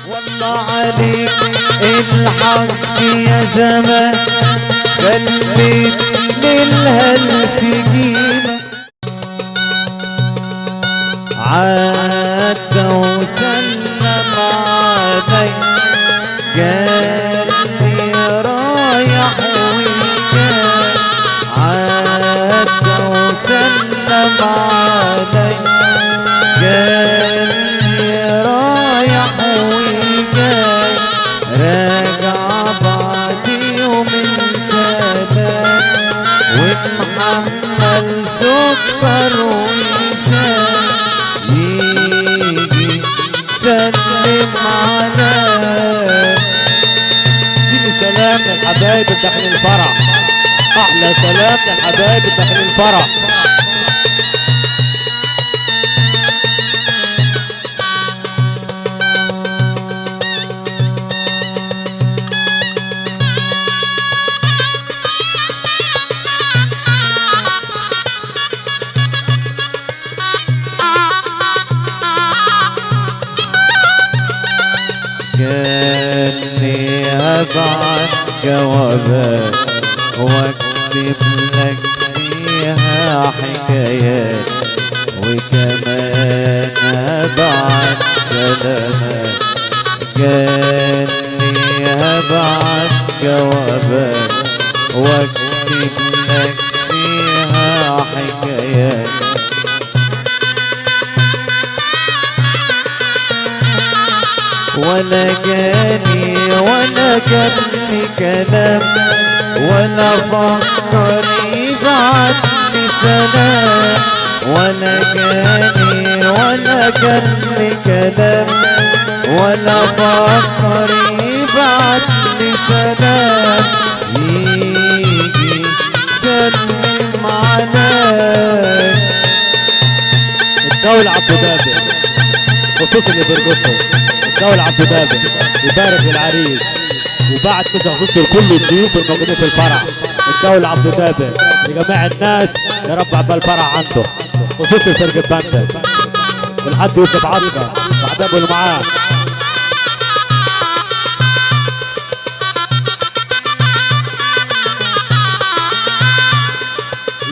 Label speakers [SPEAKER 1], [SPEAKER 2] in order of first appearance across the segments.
[SPEAKER 1] والله عليك الحق يا زمان خليت للهلس قيمة. عدى وسلم علي قال لي رايح وكان. عدى وسلم علي قال لي رايح وجاي. راجع بعد يومين تلات ومحمل سكر وشاي. يجي سلم علي.
[SPEAKER 2] اديني سلام للحبايب داخل الفرح، احلى سلام للحبايب داخل الفرح.
[SPEAKER 1] قال لي ابعت جوابات واكتب لك فيها حكايات وكمان ابعت سلامات. قال لي ابعت جوابات واكتب لك فيها حكايات ولا جاني ولا جاني كلام ولا فكر يبعتلي سلام. ولا جاني ولا جاني كلام ولا فكر يبعتلي سلام. يجي سلم علي.
[SPEAKER 2] الدولة عبد دابر خصوصا اللي بيرقصوا، الدولة عبد دابر يبارك للعريس وبعد كده خصوصا لكل الضيوف الموجودين في الفرح. الدولة عبد دابر لجميع الناس يا رب عبال الفرح عنده، خصوصا فرقة بندر والحاج يوسف عسكر وعدابه اللي معاه.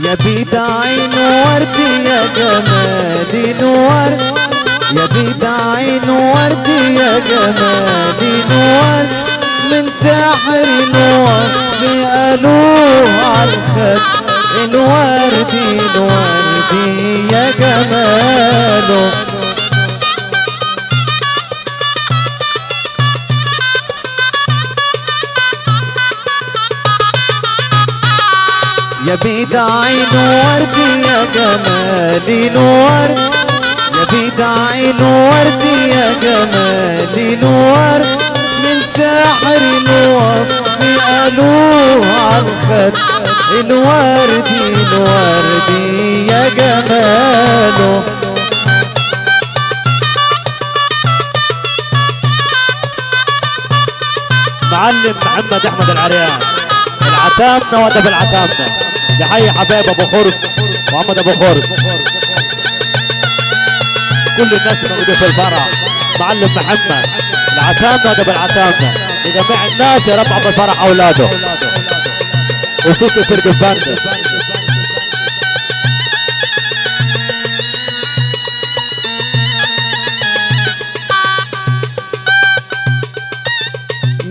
[SPEAKER 1] يا بيد عين ورد يا جمالي نور. يا بيد عين ورد يا جمالي نور. من سحر الوصف قالوه عالخد الوردي الوردي يا جماله. يا بيد عين ورد يا جمالي نور. يا بيد عين ورد يا جمالي نور. من سحر الوصف قالوه عالخد الوردي الوردي يا جماله.
[SPEAKER 2] معلم محمد احمد العريان العتامنة وادب العتامنة يحيي حبايب ابو خرس محمد ابو خرس كل الناس الموجودين في الفرح. معلم محمد العتامنة وادب العتامنة لجميع الناس يا رب عبد الفرح اولاده خصوصي فرقة بندر.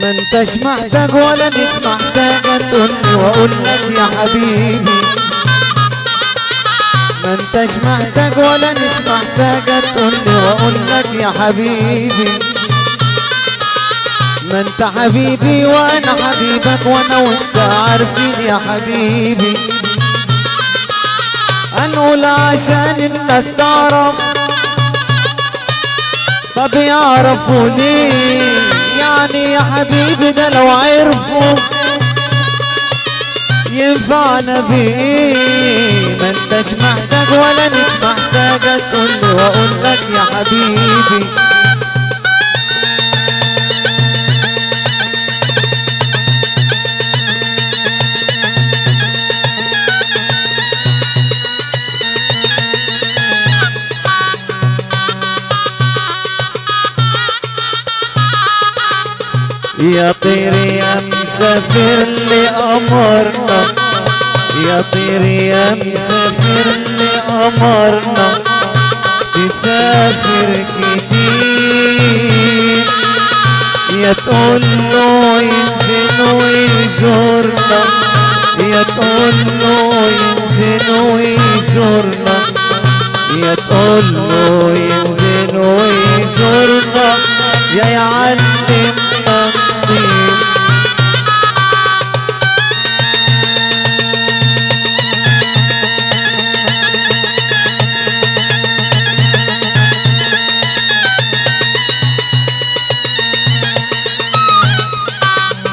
[SPEAKER 1] ما انتش محتاج ولا مش محتاجة تقولي واقول لك يا حبيبي. ما انتش محتاج ولا مش محتاجة تقولي واقول لك يا حبيبي. ما انت حبيبي وانا حبيبك وانا وانت عارفين يا حبيبي. هنقول عشان الناس تعرف، طب يعرفوا ليه يعني يا حبيبي؟ ده لو عرفوا ينفعنا بايه؟ ما انتش محتاج ولا مش محتاجة تقولي واقول لك يا حبيبي. يا طير يا مسافر لقمرنا، يا طير يا مسافر لقمرنا، تسافر كتير، يا تقول له ينزل ويزورنا، يا تقول له ينزل ويزورنا، يا تقول له ينزل ويزورنا، يا يعلمنا الطيب.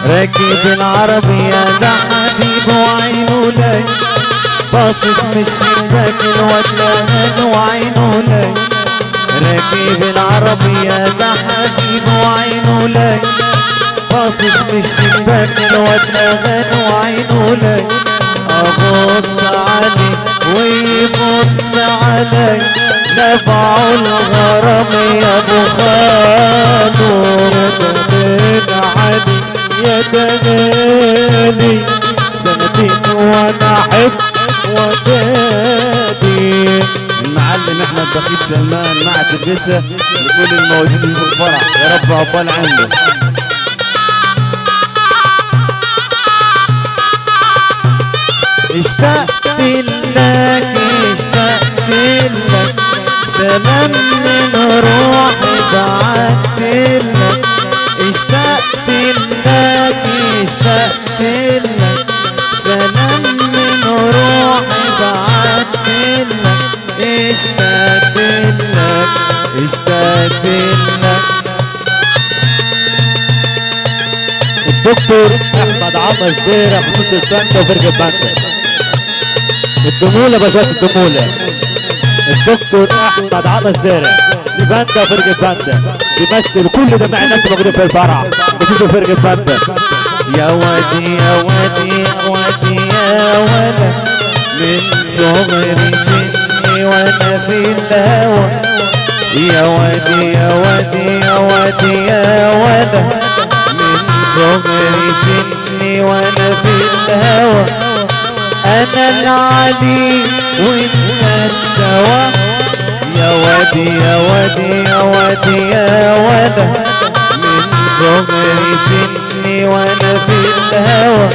[SPEAKER 1] راكب العربية ده حبيب وعينه لي، باصص من الشباك الواد لهان وعينه لي. راكب العربية ده حبيب وعينه لي، باصص من الشباك الواد لهان وعينه لي. ابص عليه ويبص علي، نبعوا الغرام يا ابو خالو.
[SPEAKER 2] من علي يا دلالي سنتين وانا احب ودادي.
[SPEAKER 1] المعلم احمد بخيت سلمان مع تلبسه يقول الموجودين في الفرح يا رب عقبال عنده. اشتقت لك اشتقت لك، سلام من روحي بعت لك. اشتقت لك اشتقت لك، سلام من روحي بعت لك. اشتقت لك اشتقت لك.
[SPEAKER 2] الدكتور احمد عمس ديره خصوص الباندا وفرقه باندا الدموله بجوات الدموله. الدكتور احمد عمس ديره لباندا وفرقه باندا بيمثل كل جميع الناس الموجودين في الفرح بتيجوا فرقه باندا.
[SPEAKER 1] يا وادي يا وادي يا وادي يا ولد، من صغري سني وانا في الهوى. يا وادي يا وادي يا وادي يا ولد، من صغري سني وانا في الهوى. انا العلي وانت الدواء. يا وادي يا وادي يا وادي يا ولد، من صغري سني وانا في الهوى.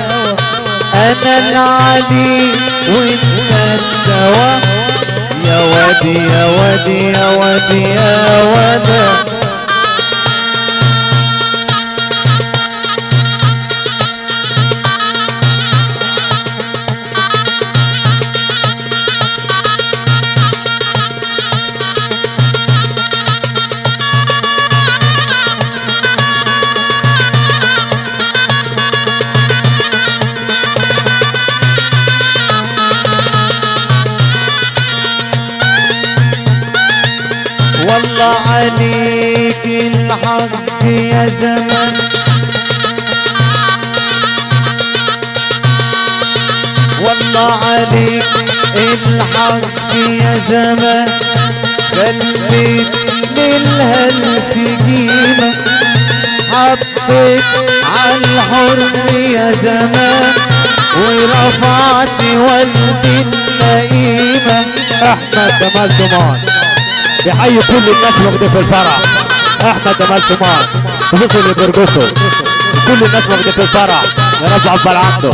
[SPEAKER 1] انا العلي وانت الدواء. يا وادي يا وادي يا وادي يا ولد. والله عليك الحق يا زمان، والله عليك الحق يا زمان. خليت للهلس قيمة، حطيت عالحر يا زمان، ورفعت والدي اللئيمة.
[SPEAKER 2] احمد جمال سمان بيحيي كل الناس موجودين في الفرح. احمد جمال سمان خصوصا اللي بيرقصوا كل الناس موجودين في الفرح يا رب عبال عنده.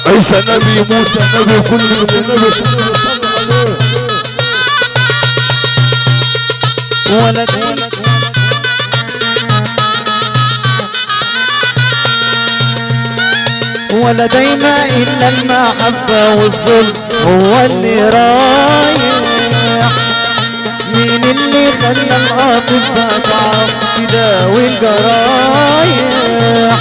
[SPEAKER 3] عيسى نبي موسى نبي وكل النبي
[SPEAKER 1] ولد ولا دايما الا المحبة والظلم هو اللي رايح. مين اللي خلى الاطباء تعرف تداوي الجرايح؟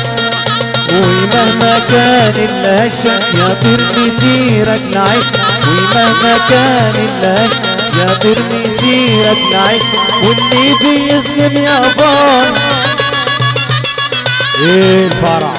[SPEAKER 1] ومهما كان الهشة يا ترمي سيرك نعيش، ومهما كان الهشة يا ترمي سيرك نعيش. واللي بيظلم يا بار
[SPEAKER 2] ايه الفرح